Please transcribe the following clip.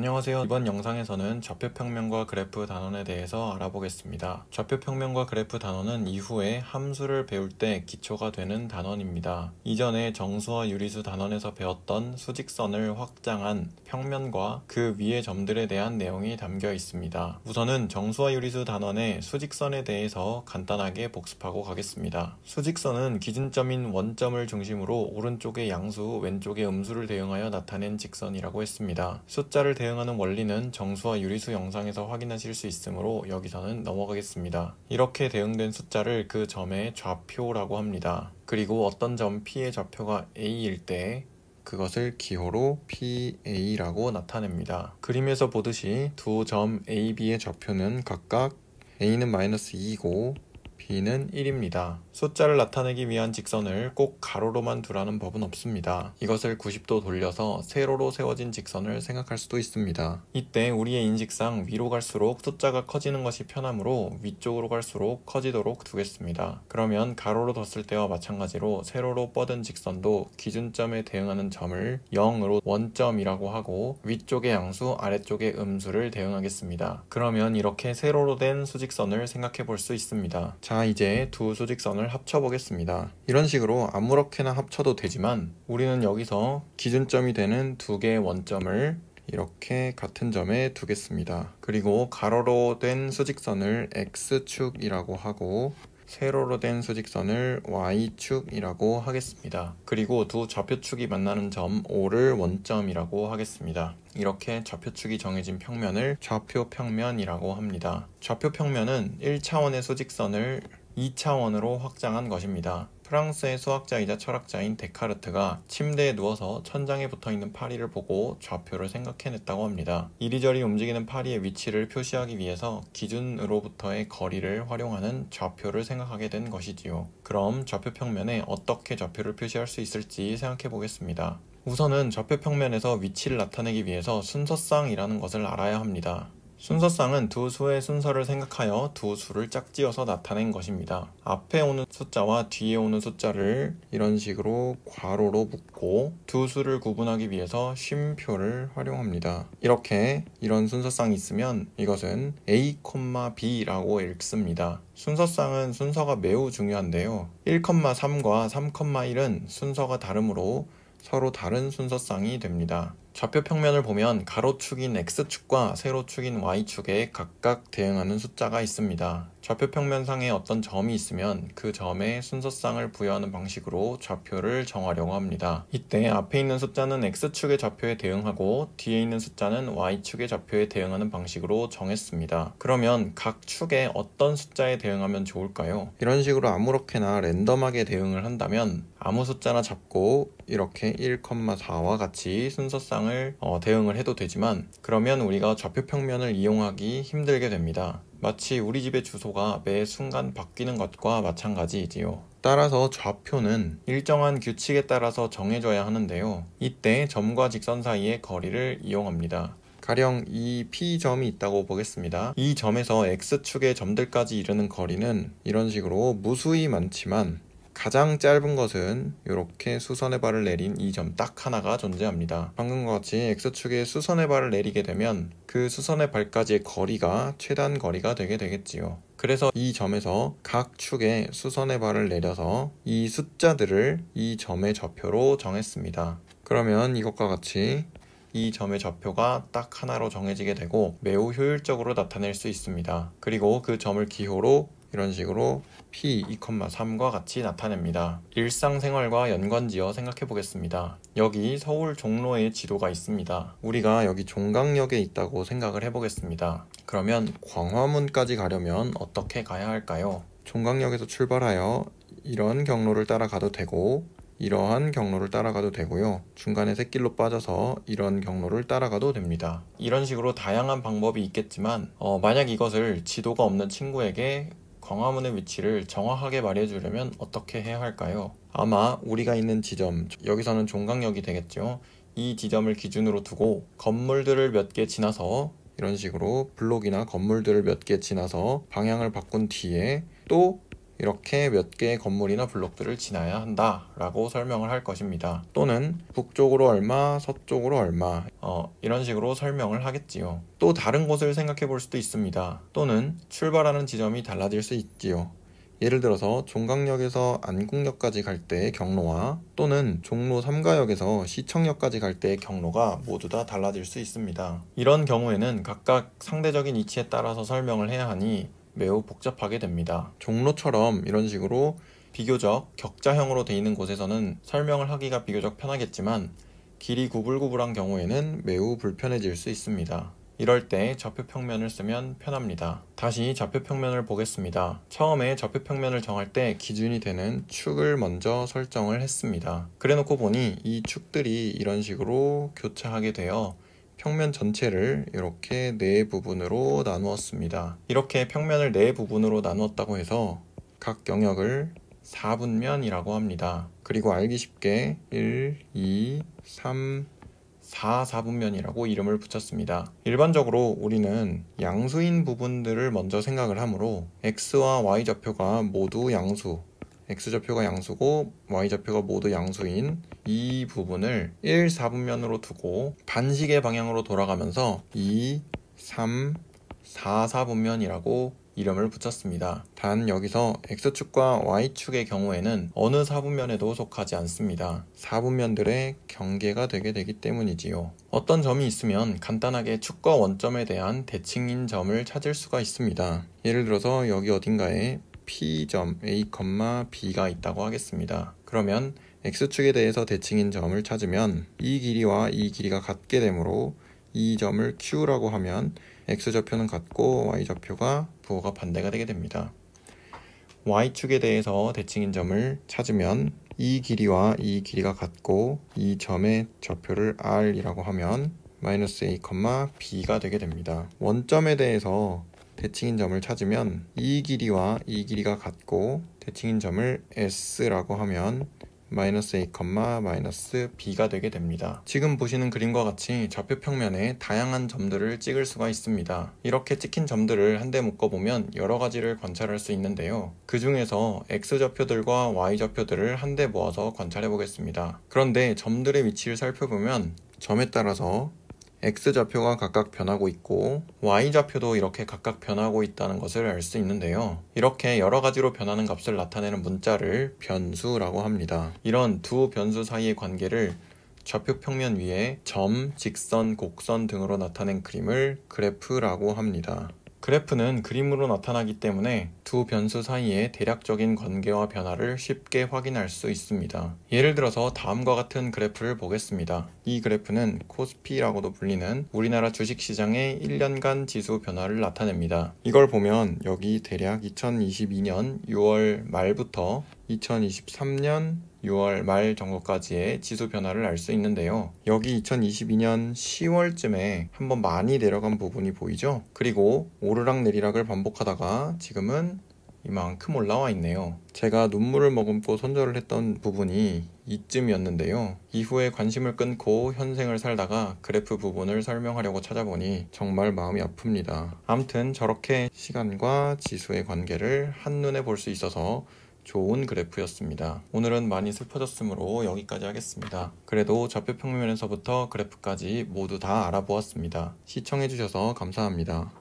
안녕하세요. 이번 영상에서는 좌표평면과 그래프 단원에 대해서 알아보겠습니다. 좌표평면과 그래프 단원은 이후에 함수를 배울 때 기초가 되는 단원입니다. 이전에 정수와 유리수 단원에서 배웠던 수직선을 확장한 평면과 그 위의 점들에 대한 내용이 담겨 있습니다. 우선은 정수와 유리수 단원의 수직선에 대해서 간단하게 복습하고 가겠습니다. 수직선은 기준점인 원점을 중심으로 오른쪽의 양수, 왼쪽의 음수를 대응하여 나타낸 직선이라고 했습니다. 숫자를 대응하는 원리는 정수와 유리수 영상에서 확인하실 수 있으므로 여기서는 넘어가겠습니다. 이렇게 대응된 숫자를 그 점의 좌표라고 합니다. 그리고 어떤 점 P의 좌표가 A일 때 그것을 기호로 PA라고 나타냅니다. 그림에서 보듯이 두 점 A, B의 좌표는 각각 A는 -2이고 B는 1입니다. 숫자를 나타내기 위한 직선을 꼭 가로로만 두라는 법은 없습니다. 이것을 90도 돌려서 세로로 세워진 직선을 생각할 수도 있습니다. 이때 우리의 인식상 위로 갈수록 숫자가 커지는 것이 편하므로 위쪽으로 갈수록 커지도록 두겠습니다. 그러면 가로로 뒀을 때와 마찬가지로 세로로 뻗은 직선도 기준점에 대응하는 점을 0으로 원점이라고 하고 위쪽의 양수, 아래쪽의 음수를 대응하겠습니다. 그러면 이렇게 세로로 된 수직선을 생각해 볼 수 있습니다. 자, 이제 두 수직선을 합쳐보겠습니다. 이런 식으로 아무렇게나 합쳐도 되지만 우리는 여기서 기준점이 되는 두 개의 원점을 이렇게 같은 점에 두겠습니다. 그리고 가로로 된 수직선을 X축이라고 하고 세로로 된 수직선을 Y축이라고 하겠습니다. 그리고 두 좌표축이 만나는 점 O를 원점이라고 하겠습니다. 이렇게 좌표축이 정해진 평면을 좌표평면이라고 합니다. 좌표평면은 1차원의 수직선을 2차원으로 확장한 것입니다. 프랑스의 수학자이자 철학자인 데카르트가 침대에 누워서 천장에 붙어있는 파리를 보고 좌표를 생각해냈다고 합니다. 이리저리 움직이는 파리의 위치를 표시하기 위해서 기준으로부터의 거리를 활용하는 좌표를 생각하게 된 것이지요. 그럼 좌표평면에 어떻게 좌표를 표시할 수 있을지 생각해 보겠습니다. 우선은 좌표평면에서 위치를 나타내기 위해서 순서쌍이라는 것을 알아야 합니다. 순서쌍은 두 수의 순서를 생각하여 두 수를 짝지어서 나타낸 것입니다. 앞에 오는 숫자와 뒤에 오는 숫자를 이런 식으로 괄호로 묶고 두 수를 구분하기 위해서 쉼표를 활용합니다. 이렇게 이런 순서쌍이 있으면 이것은 A, B라고 읽습니다. 순서쌍은 순서가 매우 중요한데요. 1,3과 3,1은 순서가 다르므로 서로 다른 순서쌍이 됩니다. 좌표평면을 보면 가로축인 X축과 세로축인 Y축에 각각 대응하는 숫자가 있습니다. 좌표평면상에 어떤 점이 있으면 그 점에 순서쌍을 부여하는 방식으로 좌표를 정하려고 합니다. 이때 앞에 있는 숫자는 X축의 좌표에 대응하고 뒤에 있는 숫자는 Y축의 좌표에 대응하는 방식으로 정했습니다. 그러면 각 축에 어떤 숫자에 대응하면 좋을까요? 이런 식으로 아무렇게나 랜덤하게 대응을 한다면 아무 숫자나 잡고 이렇게 1,4와 같이 순서쌍을 대응을 해도 되지만 그러면 우리가 좌표평면을 이용하기 힘들게 됩니다. 마치 우리 집의 주소가 매 순간 바뀌는 것과 마찬가지이지요. 따라서 좌표는 일정한 규칙에 따라서 정해져야 하는데요. 이때 점과 직선 사이의 거리를 이용합니다. 가령 이 P점이 있다고 보겠습니다. 이 점에서 X축의 점들까지 이르는 거리는 이런 식으로 무수히 많지만 가장 짧은 것은 이렇게 수선의 발을 내린 이 점 딱 하나가 존재합니다. 방금과 같이 X축에 수선의 발을 내리게 되면 그 수선의 발까지의 거리가 최단 거리가 되게 되겠지요. 그래서 이 점에서 각 축에 수선의 발을 내려서 이 숫자들을 이 점의 좌표로 정했습니다. 그러면 이것과 같이 이 점의 좌표가 딱 하나로 정해지게 되고 매우 효율적으로 나타낼 수 있습니다. 그리고 그 점을 기호로 이런 식으로 P 2,3과 같이 나타냅니다. 일상생활과 연관지어 생각해 보겠습니다. 여기 서울 종로에 지도가 있습니다. 우리가 여기 종강역에 있다고 생각을 해보겠습니다. 그러면 광화문까지 가려면 어떻게 가야 할까요? 종강역에서 출발하여 이런 경로를 따라가도 되고 이러한 경로를 따라가도 되고요. 중간에 샛길로 빠져서 이런 경로를 따라가도 됩니다. 이런 식으로 다양한 방법이 있겠지만 만약 이것을 지도가 없는 친구에게 광화문의 위치를 정확하게 말해주려면 어떻게 해야 할까요? 아마 우리가 있는 지점, 여기서는 종강역이 되겠죠. 이 지점을 기준으로 두고 건물들을 몇 개 지나서 이런 식으로 블록이나 건물들을 몇 개 지나서 방향을 바꾼 뒤에 또 이렇게 몇 개의 건물이나 블록들을 지나야 한다 라고 설명을 할 것입니다. 또는 북쪽으로 얼마, 서쪽으로 얼마 이런 식으로 설명을 하겠지요. 또 다른 곳을 생각해 볼 수도 있습니다. 또는 출발하는 지점이 달라질 수 있지요. 예를 들어서 종강역에서 안국역까지 갈 때의 경로와 또는 종로 3가역에서 시청역까지 갈 때의 경로가 모두 다 달라질 수 있습니다. 이런 경우에는 각각 상대적인 이치에 따라서 설명을 해야 하니 매우 복잡하게 됩니다. 종로처럼 이런 식으로 비교적 격자형으로 되어 있는 곳에서는 설명을 하기가 비교적 편하겠지만 길이 구불구불한 경우에는 매우 불편해질 수 있습니다. 이럴 때 좌표평면을 쓰면 편합니다. 다시 좌표평면을 보겠습니다. 처음에 좌표평면을 정할 때 기준이 되는 축을 먼저 설정을 했습니다. 그래놓고 보니 이 축들이 이런 식으로 교차하게 되어 평면 전체를 이렇게 네 부분으로 나누었습니다. 이렇게 평면을 네 부분으로 나누었다고 해서 각 영역을 4분면이라고 합니다. 그리고 알기 쉽게 1, 2, 3, 4분면이라고 이름을 붙였습니다. 일반적으로 우리는 양수인 부분들을 먼저 생각을 하므로 x와 y좌표가 모두 양수, x좌표가 양수고 y좌표가 모두 양수인 이 부분을 1, 4분면으로 두고 반시계 방향으로 돌아가면서 2, 3, 4분면이라고 이름을 붙였습니다. 단 여기서 X축과 Y축의 경우에는 어느 4분면에도 속하지 않습니다. 4분면들의 경계가 되게 되기 때문이지요. 어떤 점이 있으면 간단하게 축과 원점에 대한 대칭인 점을 찾을 수가 있습니다. 예를 들어서 여기 어딘가에 P점 A, B가 있다고 하겠습니다. 그러면 X축에 대해서 대칭인 점을 찾으면 이 길이와 이 길이가 같게 되므로 이 점을 Q라고 하면 X좌표는 같고 Y좌표가 부호가 반대가 되게 됩니다. Y축에 대해서 대칭인 점을 찾으면 이 길이와 이 길이가 같고 이 점의 좌표를 R이라고 하면 -A, B가 되게 됩니다. 원점에 대해서 대칭인 점을 찾으면 이 길이와 이 길이가 같고 대칭인 점을 S라고 하면 -A, B가 되게 됩니다. 지금 보시는 그림과 같이 좌표평면에 다양한 점들을 찍을 수가 있습니다. 이렇게 찍힌 점들을 한데 묶어보면 여러 가지를 관찰할 수 있는데요. 그 중에서 X좌표들과 Y좌표들을 한데 모아서 관찰해 보겠습니다. 그런데 점들의 위치를 살펴보면 점에 따라서 X좌표가 각각 변하고 있고 Y좌표도 이렇게 각각 변하고 있다는 것을 알 수 있는데요. 이렇게 여러 가지로 변하는 값을 나타내는 문자를 변수라고 합니다. 이런 두 변수 사이의 관계를 좌표 평면 위에 점, 직선, 곡선 등으로 나타낸 그림을 그래프라고 합니다. 그래프는 그림으로 나타나기 때문에 두 변수 사이의 대략적인 관계와 변화를 쉽게 확인할 수 있습니다. 예를 들어서 다음과 같은 그래프를 보겠습니다. 이 그래프는 코스피라고도 불리는 우리나라 주식시장의 1년간 지수 변화를 나타냅니다. 이걸 보면 여기 대략 2022년 6월 말부터 2023년 6월 말 정도까지의 지수 변화를 알 수 있는데요. 여기 2022년 10월쯤에 한번 많이 내려간 부분이 보이죠? 그리고 오르락 내리락을 반복하다가 지금은 이만큼 올라와 있네요. 제가 눈물을 머금고 손절을 했던 부분이 이쯤이었는데요. 이후에 관심을 끊고 현생을 살다가 그래프 부분을 설명하려고 찾아보니 정말 마음이 아픕니다. 아무튼 저렇게 시간과 지수의 관계를 한눈에 볼 수 있어서 좋은 그래프였습니다. 오늘은 많이 슬퍼졌으므로 여기까지 하겠습니다. 그래도 좌표평면에서부터 그래프까지 모두 다 알아보았습니다. 시청해주셔서 감사합니다.